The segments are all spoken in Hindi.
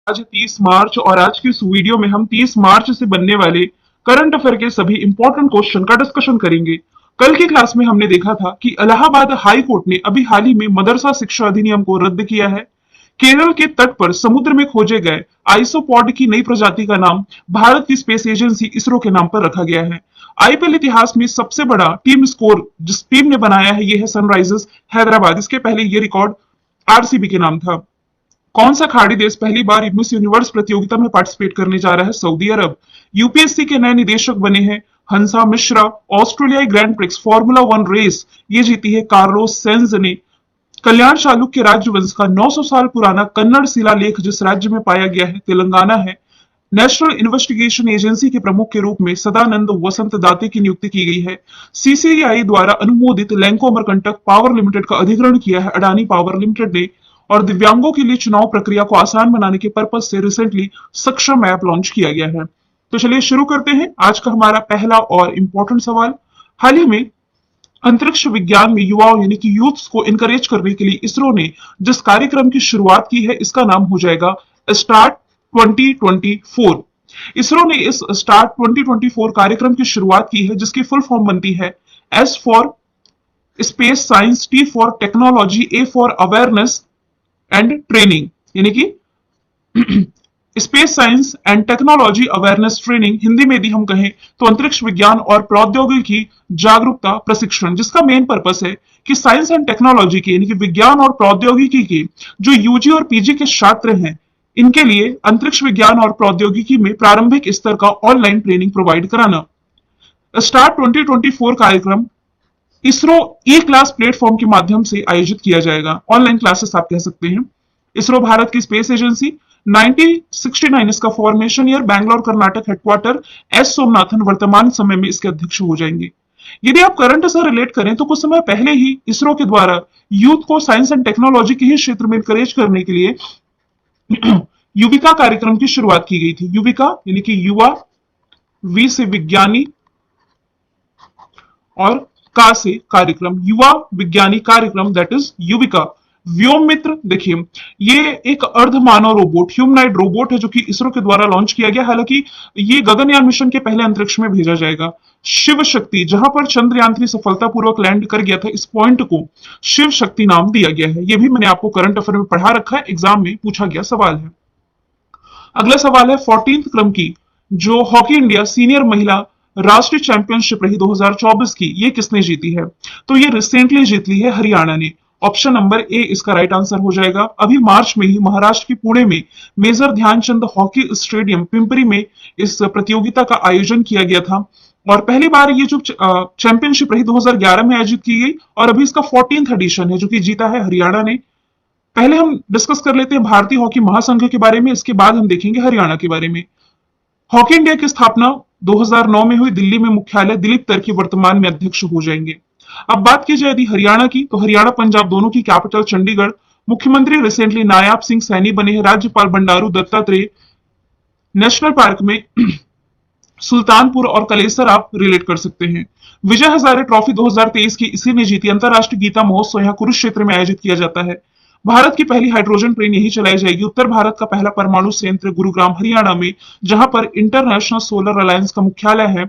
आज 30 मार्च और आज की इस वीडियो में हम 30 मार्च से बनने वाले करंट अफेयर के सभी इंपॉर्टेंट क्वेश्चन का डिस्कशन करेंगे। कल की क्लास में हमने देखा था कि इलाहाबाद हाई कोर्ट ने अभी हाल ही में मदरसा शिक्षा अधिनियम को रद्द किया है। केरल के तट पर समुद्र में खोजे गए आइसोपॉड की नई प्रजाति का नाम भारत की स्पेस एजेंसी इसरो के नाम पर रखा गया है। आईपीएल इतिहास में सबसे बड़ा टीम स्कोर जिस टीम ने बनाया है यह है सनराइजर्स हैदराबाद। इसके पहले यह रिकॉर्ड आरसीबी के नाम था। कौन सा खाड़ी देश पहली बार मिस यूनिवर्स प्रतियोगिता में पार्टिसिपेट करने जा रहा है? सऊदी अरब। यूपीएससी के नए निदेशक बने हैं हंसा मिश्रा। ऑस्ट्रेलियाई grand prix formula one race ये जीती है कार्लोस सेंज ने। कल्याण चालुक्य राजवंश का 900 साल पुराना कन्नड़ शिलालेख जिस राज्य में पाया गया है तेलंगाना है। नेशनल इन्वेस्टिगेशन एजेंसी के प्रमुख के रूप में सदानंद वसंत दाते की नियुक्ति की गई है। सीसीआई द्वारा अनुमोदित लैंको अमरकंटक पावर लिमिटेड का अधिग्रहण किया है अडानी पावर लिमिटेड ने। और दिव्यांगों के लिए चुनाव प्रक्रिया को आसान बनाने के पर्पज से रिसेंटली सक्षम ऐप लॉन्च किया गया है। तो चलिए शुरू करते हैं आज का हमारा पहला और इंपॉर्टेंट सवाल। हाल ही में अंतरिक्ष विज्ञान में युवाओं यानी कि यूथ्स को इनकरेज करने के लिए इसरो ने जिस कार्यक्रम की शुरुआत की है इसका नाम हो जाएगा स्टार्ट 2024। इसरो ने इस स्टार्ट 2024 कार्यक्रम की शुरुआत की है जिसकी फुल फॉर्म बनती है S for space science, T for technology, A for awareness and training, यानी कि space science and technology awareness training. Hindi में यदि हम कहें तो अंतरिक्ष विज्ञान और प्रौद्योगिकी जागरूकता प्रशिक्षण, जिसका मेन पर्पस है कि साइंस एंड टेक्नोलॉजी के यानी कि विज्ञान और प्रौद्योगिकी के जो यूजी और पीजी के छात्र हैं इनके लिए अंतरिक्ष विज्ञान और प्रौद्योगिकी में प्रारंभिक स्तर का ऑनलाइन ट्रेनिंग प्रोवाइड कराना। स्टार्ट 2024 कार्यक्रम इसरो ई क्लास प्लेटफॉर्म के माध्यम से आयोजित किया जाएगा। ऑनलाइन क्लासेस आप कह सकते हैं। इसरो भारत की स्पेस एजेंसी 1969 इसका formation year, Bangalore Karnataka headquarter, S Somanathan वर्तमान समय में इसके अध्यक्ष हो जाएंगे। यदि आप करंट से रिलेट करें तो कुछ समय पहले ही इसरो के द्वारा यूथ को साइंस एंड टेक्नोलॉजी के ही क्षेत्र में इंकरेज करने के लिए युविका कार्यक्रम की शुरुआत की गई थी। युविका यानी कि युवा, वी से विज्ञानी और का से कार्यक्रम, युवा विज्ञानी कार्यक्रम, दैट इज युविका। व्योम मित्र देखिए ये एक अर्धमानव रोबोट, ह्यूमनाइड रोबोट है जो कि इसरो के द्वारा लॉन्च किया गया। हालांकि ये गगनयान मिशन के पहले अंतरिक्ष में भेजा जाएगा। शिव शक्ति, जहां पर चंद्रयान 3 सफलतापूर्वक लैंड कर गया था, इस पॉइंट को शिव शक्ति नाम दिया गया है। ये भी मैंने आपको करंट अफेयर में पढ़ा रखा है, एग्जाम में पूछा गया सवाल है। अगला सवाल है 14th क्रम की जो हॉकी इंडिया सीनियर महिला राष्ट्रीय चैंपियनशिप रही 2024 की, ये किसने जीती है? तो ये रिसेंटली जीत ली है हरियाणा ने। ऑप्शन नंबर ए इसका राइट आंसर हो जाएगा। अभी मार्च में ही महाराष्ट्र के पुणे में major Dhyanchand hockey stadium Pimpri में इस प्रतियोगिता का आयोजन किया गया था। और पहली बार ये जो चैंपियनशिप रही 2011 में आयोजित की गई और अभी इसका 14th एडिशन है जो कि जीता है हरियाणा ने। पहले हम डिस्कस कर लेते हैं भारतीय हॉकी महासंघ के बारे में, इसके बाद हम देखेंगे हरियाणा के बारे में। हॉकी इंडिया की स्थापना 2009 में हुई। दिल्ली में मुख्यालय, दिलीप तरकी वर्तमान में अध्यक्ष हो जाएंगे। अब बात की जाए यदि हरियाणा की तो हरियाणा पंजाब दोनों की कैपिटल चंडीगढ़। मुख्यमंत्री रिसेंटली नायाब सिंह सैनी बने हैं। राज्यपाल बंडारू दत्तात्रेय। नेशनल पार्क में सुल्तानपुर और कलेसर आप रिलेट कर सकते हैं। विजय हजारे ट्रॉफी 2023 की इसी ने जीती। अंतरराष्ट्रीय गीता महोत्सव यहाँ कुरुक्षेत्र में आयोजित किया जाता है। भारत की पहली हाइड्रोजन ट्रेन यही चलाई जाएगी। उत्तर भारत का पहला परमाणु संयंत्र गुरुग्राम हरियाणा में, जहां पर इंटरनेशनल सोलर अलायंस का मुख्यालय है।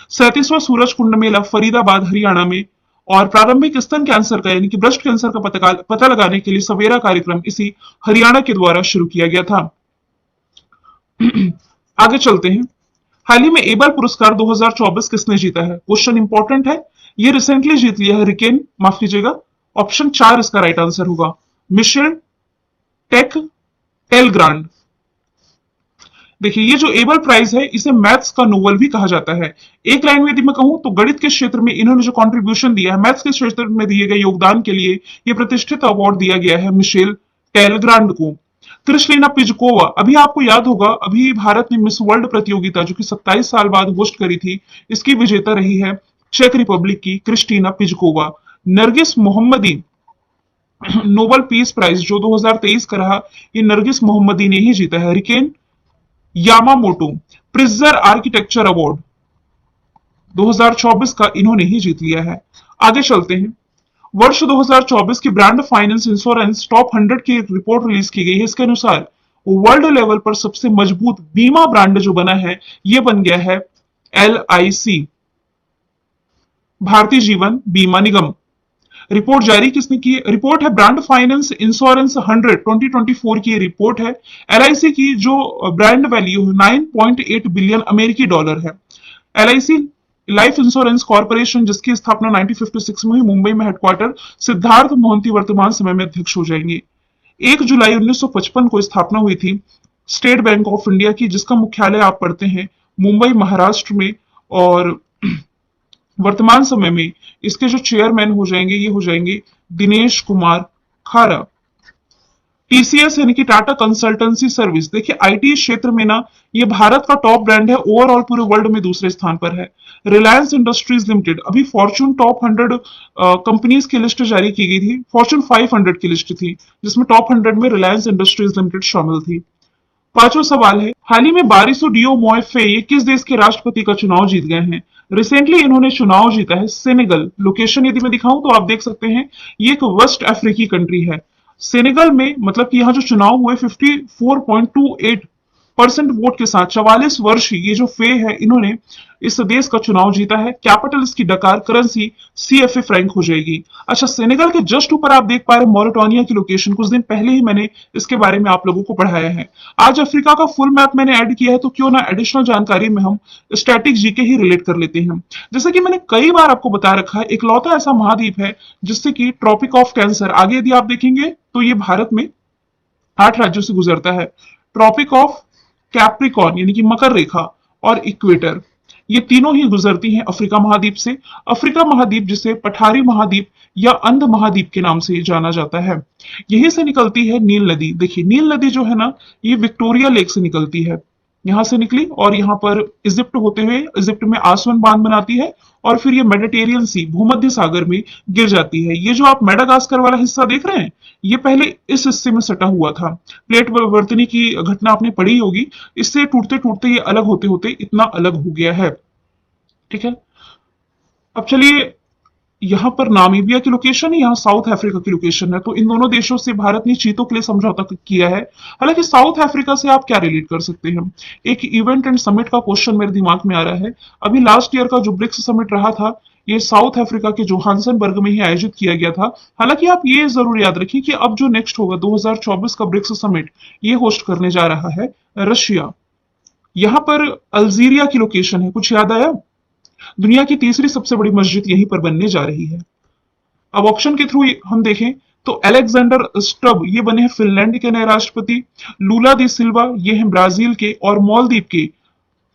37वां सूरज कुंड मेला फरीदाबाद हरियाणा में। और प्रारंभिक स्तन कैंसर का यानी कि ब्रेस्ट कैंसर का पता लगाने के लिए सवेरा कार्यक्रम इसी हरियाणा के द्वारा शुरू किया गया था। आगे चलते हैं। हाल ही में एबल पुरस्कार 2024 किसने जीता है? क्वेश्चन इंपॉर्टेंट है। ये रिसेंटली जीत लिया है रिकेन, माफ कीजिएगा, ऑप्शन 4 इसका राइट आंसर होगा। मिशेल टेक टेलग्रांड। देखिए ये जो एबल प्राइज है इसे मैथ्स का नोबेल भी कहा जाता है। एक लाइन में यदि मैं कहूं तो गणित के क्षेत्र में इन्होंने जो कंट्रीब्यूशन दिया है, मैथ्स के क्षेत्र में दिए गए योगदान के लिए ये प्रतिष्ठित अवार्ड दिया गया है मिशेल टेलग्रांड को। क्रिस्टलिना पिजकोवा, अभी आपको याद होगा अभी भारत ने मिस वर्ल्ड प्रतियोगिता जो कि 27 साल बाद होस्ट करी थी, इसकी विजेता रही है चेक रिपब्लिक की क्रिस्टीना पिजकोवा। नरगिस मोहम्मदी नोबेल पीस प्राइज जो 2023 का रहा, ये नरगिस मोहम्मदी ने ही जीता है। रिकेन यामामोटो प्रिजर आर्किटेक्चर अवार्ड 2024 का इन्होंने ही जीत लिया है। आगे चलते हैं। वर्ष 2024 की ब्रांड फाइनेंस इंश्योरेंस टॉप 100 की रिपोर्ट रिलीज की गई है। इसके अनुसार वर्ल्ड लेवल पर सबसे मजबूत बीमा ब्रांड जो बना है ये बन गया है LIC, भारतीय जीवन बीमा निगम। रिपोर्ट जारी किसने की? रिपोर्ट है ब्रांड फाइनेंस इंश्योरेंस 100 2024 की रिपोर्ट है। LIC की जो ब्रांड वैल्यू है 9.8 बिलियन अमेरिकी डॉलर है। LIC लाइफ इंश्योरेंस कॉर्पोरेशन जिसकी स्थापना 1956 में हुई, मुंबई में हेडक्वार्टर, सिद्धार्थ मोहंती वर्तमान समय में अध्यक्ष हो जाएंगे। 1 जुलाई 1955 को स्थापना हुई थी स्टेट बैंक ऑफ इंडिया की, जिसका मुख्यालय आप पढ़ते हैं मुंबई महाराष्ट्र में। और वर्तमान समय में इसके जो चेयरमैन हो जाएंगे ये हो जाएंगे दिनेश कुमार खारा। TCS यानी कि टाटा कंसल्टेंसी सर्विस, देखिए आईटी क्षेत्र में ना ये भारत का टॉप ब्रांड है, ओवरऑल पूरे वर्ल्ड में दूसरे स्थान पर है। रिलायंस इंडस्ट्रीज लिमिटेड, अभी फॉर्च्यून टॉप 100 कंपनीज की लिस्ट जारी की गई थी, फॉर्च्यून 500 की लिस्ट थी जिसमें टॉप 100 में रिलायंस इंडस्ट्रीज लिमिटेड शामिल थी। पांचवा सवाल है, हाल ही में बारिसो डियो मोएफे ये किस देश के राष्ट्रपति का चुनाव जीत गए हैं? रिसेंटली इन्होंने चुनाव जीता है सेनेगल। लोकेशन यदि मैं दिखाऊं तो आप देख सकते हैं ये एक वेस्ट अफ्रीकी कंट्री है। सेनेगल में मतलब कि यहाँ जो चुनाव हुए 54.28% वोट के साथ 44 वर्ष ये जो फे है इन्होंने इस देश का चुनाव जीता है। कैपिटल इसकी डकार, करेंसी CFA फ्रैंक हो जाएगी। अच्छा, सेनेगल के जस्ट ऊपर आप देख पा रहे हैं मोरिटानिया की लोकेशन, कुछ दिन पहले ही मैंने इसके बारे में आप लोगों को पढ़ाया है। आज अफ्रीका का फुल मैप मैंने ऐड किया है, तो क्यों ना एडिशनल जानकारी में हम स्टैटिक जीके ही रिलेट कर लेते हैं। जैसे कि मैंने कई बार आपको बता रखा है, इकलौता ऐसा महाद्वीप है जिससे कि ट्रॉपिक ऑफ कैंसर, आगे यदि आप देखेंगे तो ये भारत में 8 राज्यों से गुजरता है। ट्रॉपिक ऑफ कैप्रिकॉर्न यानी कि मकर रेखा और इक्वेटर, ये तीनों ही गुजरती हैं अफ्रीका महाद्वीप से। अफ्रीका महाद्वीप जिसे पठारी महाद्वीप या अंध महाद्वीप के नाम से जाना जाता है। यहीं से निकलती है नील नदी। देखिए नील नदी जो है ना ये विक्टोरिया लेक से निकलती है, यहां से निकली और यहाँ पर इजिप्ट होते हुए इजिप्ट में आसवन बांध बनाती है और फिर ये मेडिटेरियन सी भूमध्य सागर में गिर जाती है। ये जो आप मेडागास्कर वाला हिस्सा देख रहे हैं ये पहले इस हिस्से में सटा हुआ था। प्लेट परिवर्तन की घटना आपने पढ़ी होगी, इससे टूटते टूटते ये अलग होते होते इतना अलग हो गया है। ठीक है, अब चलिए यहाँ पर नामीबिया की लोकेशन है, यहाँ साउथ अफ्रीका की लोकेशन है। तो इन दोनों देशों से भारत ने चीतों के लिए समझौता किया है। हालांकि साउथ अफ्रीका से आप क्या रिलेट कर सकते हैं? एक इवेंट एंड समिट का क्वेश्चन मेरे दिमाग में आ रहा है। अभी लास्ट ईयर का जो ब्रिक्स समिट रहा था ये साउथ अफ्रीका के जोहान्सनबर्ग में ही आयोजित किया गया था। हालांकि आप ये जरूर याद रखिए कि अब जो नेक्स्ट होगा 2024 का ब्रिक्स समिट ये होस्ट करने जा रहा है रशिया। यहाँ पर अल्जीरिया की लोकेशन है, कुछ याद आया? दुनिया की तीसरी सबसे बड़ी मस्जिद यहीं पर बनने जा रही है। अब ऑप्शन के थ्रू हम देखें तो अलेक्जेंडर स्टब ये बने हैं फिनलैंड के नए राष्ट्रपति, लूला दी सिल्वा ये हैं ब्राजील के, और मालदीव के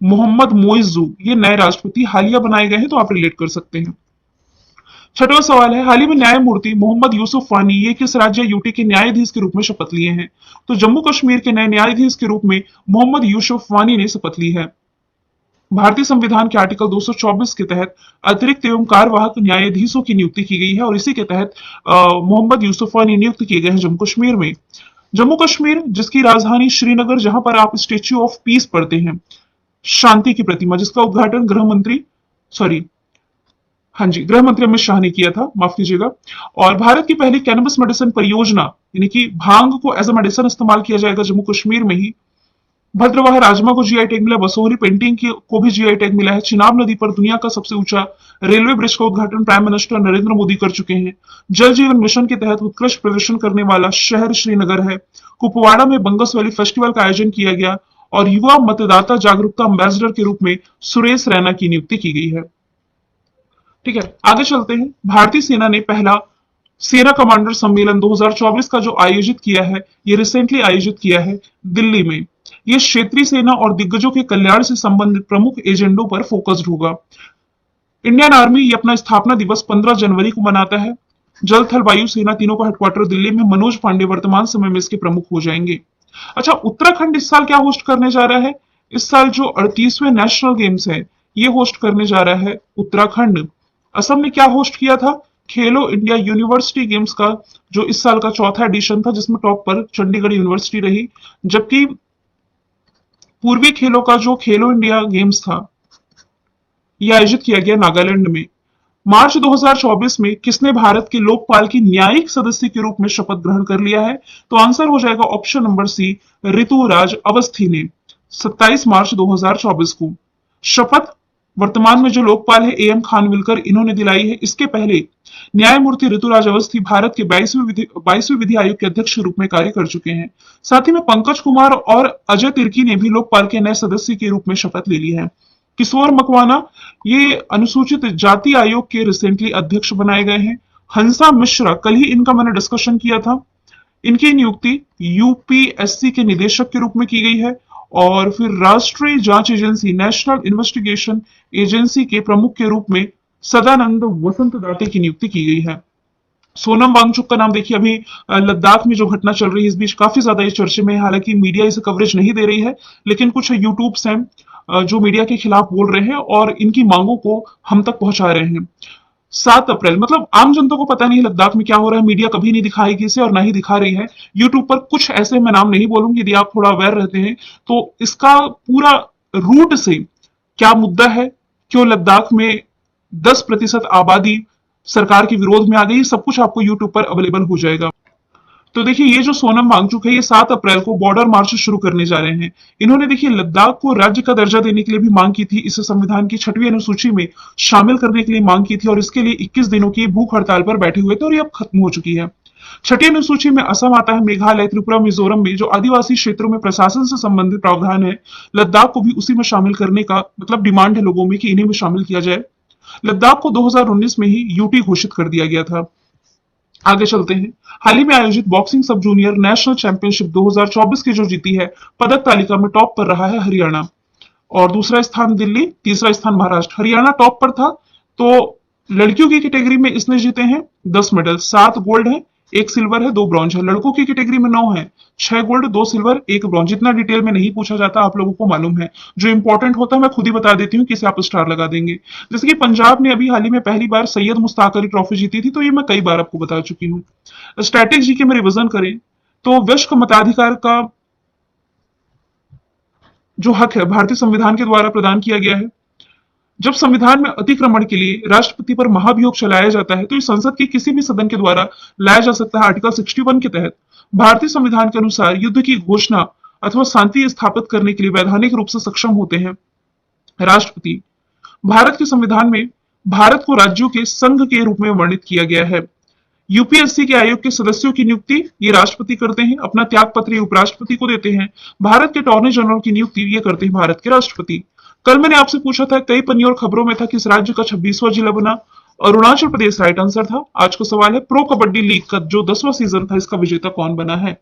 मोहम्मद मोइजू ये नए राष्ट्रपति हालिया बनाए गए हैं। तो आप रिलेट कर सकते हैं। छठवां सवाल है, हाल ही में न्यायमूर्ति मोहम्मद यूसुफ फानी ये किस राज्य यूटी के न्यायाधीश के रूप में शपथ लिए हैं? तो जम्मू कश्मीर के नए न्यायाधीश के रूप में मोहम्मद यूसुफ फानी ने शपथ ली है। भारतीय संविधान के आर्टिकल 224 के तहत अतिरिक्त एवं कार्यवाहक न्यायाधीशों की नियुक्ति की गई है और इसी के तहत मोहम्मद यूसुफानी नियुक्त किए गए हैं जम्मू कश्मीर में। जम्मू कश्मीर जिसकी राजधानी श्रीनगर, जहां पर आप स्टेच्यू ऑफ पीस पढ़ते हैं, शांति की प्रतिमा, जिसका उद्घाटन गृह मंत्री अमित शाह ने किया था, माफ कीजिएगा। और भारत की पहली कैनबिस मेडिसिन परियोजना यानी कि भांग को एज ए मेडिसिन इस्तेमाल किया जाएगा जम्मू कश्मीर में ही। भद्रवाह राजमा को जीआई टैग मिला, बसोहरी पेंटिंग को भी जीआई टैग मिला है। चिनाब नदी पर दुनिया का सबसे ऊंचा रेलवे ब्रिज का उद्घाटन प्राइम मिनिस्टर नरेंद्र मोदी कर चुके हैं। जल जीवन मिशन के तहत उत्कृष्ट प्रदर्शन करने वाला शहर श्रीनगर है। कुपवाड़ा में बंगस वैली फेस्टिवल का आयोजन किया गया और युवा मतदाता जागरूकता एम्बेसडर के रूप में सुरेश रैना की नियुक्ति की गई है। ठीक है, आगे चलते हैं। भारतीय सेना ने पहला सेना कमांडर सम्मेलन 2024 का जो आयोजित किया है ये रिसेंटली आयोजित किया है दिल्ली में। ये क्षेत्रीय सेना और दिग्गजों के कल्याण से संबंधित प्रमुख एजेंडों पर फोकस्ड होगा। इंडियन आर्मी ये अपना स्थापना दिवस 15 जनवरी को मनाता है। जल थल वायु सेना तीनों का हेडक्वार्टर दिल्ली में। मनोज पांडे वर्तमान समय में इसके प्रमुख हो जाएंगे। अच्छा, उत्तराखंड इस साल क्या होस्ट करने जा रहा है? इस साल जो 38वें नेशनल गेम्स है ये होस्ट करने जा रहा है उत्तराखंड। असम ने क्या होस्ट किया था? खेलो इंडिया यूनिवर्सिटी गेम्स का जो इस साल का चौथा एडिशन था जिसमें टॉप पर चंडीगढ़ यूनिवर्सिटी रही। जबकि पूर्वी खेलों का जो खेलो इंडिया गेम्स था यह आयोजित किया गया नागालैंड में। मार्च 2024 में किसने भारत के लोकपाल की न्यायिक सदस्य के रूप में शपथ ग्रहण कर लिया है? तो आंसर हो जाएगा option number C, Rituraj Awasthi ने 27 मार्च 2024 को। शपथ वर्तमान में जो लोकपाल है एएम खानविलकर, इन्होंने दिलाई है। इसके पहले न्यायमूर्ति ऋतुराज अवस्थी भारत के 22वें विधि आयोग के अध्यक्ष के रूप में कार्य कर चुके हैं। साथ ही में पंकज कुमार और अजय तिर्की ने भी लोकपाल के नए सदस्य के रूप में शपथ ले ली है। किशोर मकवाना ये अनुसूचित जाति आयोग के रिसेंटली अध्यक्ष बनाए गए हैं। हंसा मिश्रा, कल ही इनका मैंने डिस्कशन किया था, इनकी नियुक्ति यूपीएससी के निदेशक के रूप में की गई है। और फिर राष्ट्रीय जांच एजेंसी नेशनल इन्वेस्टिगेशन एजेंसी के प्रमुख के रूप में सदानंद वसंत दाते की नियुक्ति की गई है। सोनम वांगचुक का नाम देखिए, अभी लद्दाख में जो घटना चल रही है इस बीच काफी ज्यादा ये चर्चे में है। हालांकि मीडिया इसे कवरेज नहीं दे रही है, लेकिन कुछ यूट्यूब्स हैं जो मीडिया के खिलाफ बोल रहे हैं और इनकी मांगों को हम तक पहुंचा रहे हैं। 7 अप्रैल, मतलब आम जनता को पता नहीं लद्दाख में क्या हो रहा है, मीडिया कभी नहीं दिखाएगी इसे और ना ही दिखा रही है। यूट्यूब पर कुछ ऐसे मैं नाम नहीं बोलूंगी, यदि आप थोड़ा अवेयर रहते हैं तो इसका पूरा रूट से क्या मुद्दा है, क्यों लद्दाख में 10% आबादी सरकार के विरोध में आ गई, सब कुछ आपको यूट्यूब पर अवेलेबल हो जाएगा। तो देखिए ये जो सोनम वांगचुक है ये 7 अप्रैल को बॉर्डर मार्च शुरू करने जा रहे हैं। इन्होंने देखिए लद्दाख को राज्य का दर्जा देने के लिए भी मांग की थी, इसे संविधान की 6वीं अनुसूची में शामिल करने के लिए मांग की थी और इसके लिए 21 दिनों की भूख हड़ताल पर बैठे हुए थे और ये अब खत्म हो चुकी है। 6ठी अनुसूची में असम आता है, मेघालय, त्रिपुरा, मिजोरम में जो आदिवासी क्षेत्रों में प्रशासन से संबंधित प्रावधान है, लद्दाख को भी उसी में शामिल करने का मतलब डिमांड है लोगों में कि इन्हें भी शामिल किया जाए। लद्दाख को 2019 में ही यूटी घोषित कर दिया गया था। आगे चलते हैं। हाल ही में आयोजित बॉक्सिंग सब जूनियर नेशनल चैंपियनशिप 2024 की जो जीती है, पदक तालिका में टॉप पर रहा है हरियाणा और दूसरा स्थान दिल्ली, तीसरा स्थान महाराष्ट्र। हरियाणा टॉप पर था। तो लड़कियों की कैटेगरी में इसने जीते हैं 10 मेडल, 7 गोल्ड है, 1 सिल्वर है, 2 ब्रॉन्ज है। लड़कों की कैटेगरी में 9 है, 6 गोल्ड, 2 सिल्वर, 1 ब्रॉन्ज। जितना डिटेल में नहीं पूछा जाता, आप लोगों को मालूम है। जो इंपॉर्टेंट होता है मैं खुद ही बता देती हूँ, किसे आप स्टार लगा देंगे। जैसे कि पंजाब ने अभी हाल ही में पहली बार सैयद मुश्ताक अली ट्रॉफी जीती थी, तो ये मैं कई बार आपको बता चुकी हूँ। स्टैटिक जी के में रिविजन करें तो वयस्क मताधिकार का जो हक है भारतीय संविधान के द्वारा प्रदान किया गया है। जब संविधान में अतिक्रमण के लिए राष्ट्रपति पर महाभियोग चलाया जाता है तो इस संसद के किसी भी सदन के द्वारा लाया जा सकता है। आर्टिकल 61 के तहत भारतीय संविधान के अनुसार युद्ध की घोषणा अथवा शांति स्थापित करने के लिए वैधानिक रूप से सक्षम होते हैं राष्ट्रपति। भारत के संविधान में भारत को राज्यों के संघ के रूप में वर्णित किया गया है। यूपीएससी के आयोग के सदस्यों की नियुक्ति ये राष्ट्रपति करते हैं, अपना त्याग पत्र ये उपराष्ट्रपति को देते हैं। भारत के अटॉर्नी जनरल की नियुक्ति ये करते हैं भारत के राष्ट्रपति। कल मैंने आपसे पूछा था, कई पन्नियों और खबरों में था किस राज्य का 26वां जिला बना, अरुणाचल प्रदेश राइट आंसर था। आज का सवाल है प्रो कबड्डी लीग का जो 10वां सीजन था इसका विजेता कौन बना है।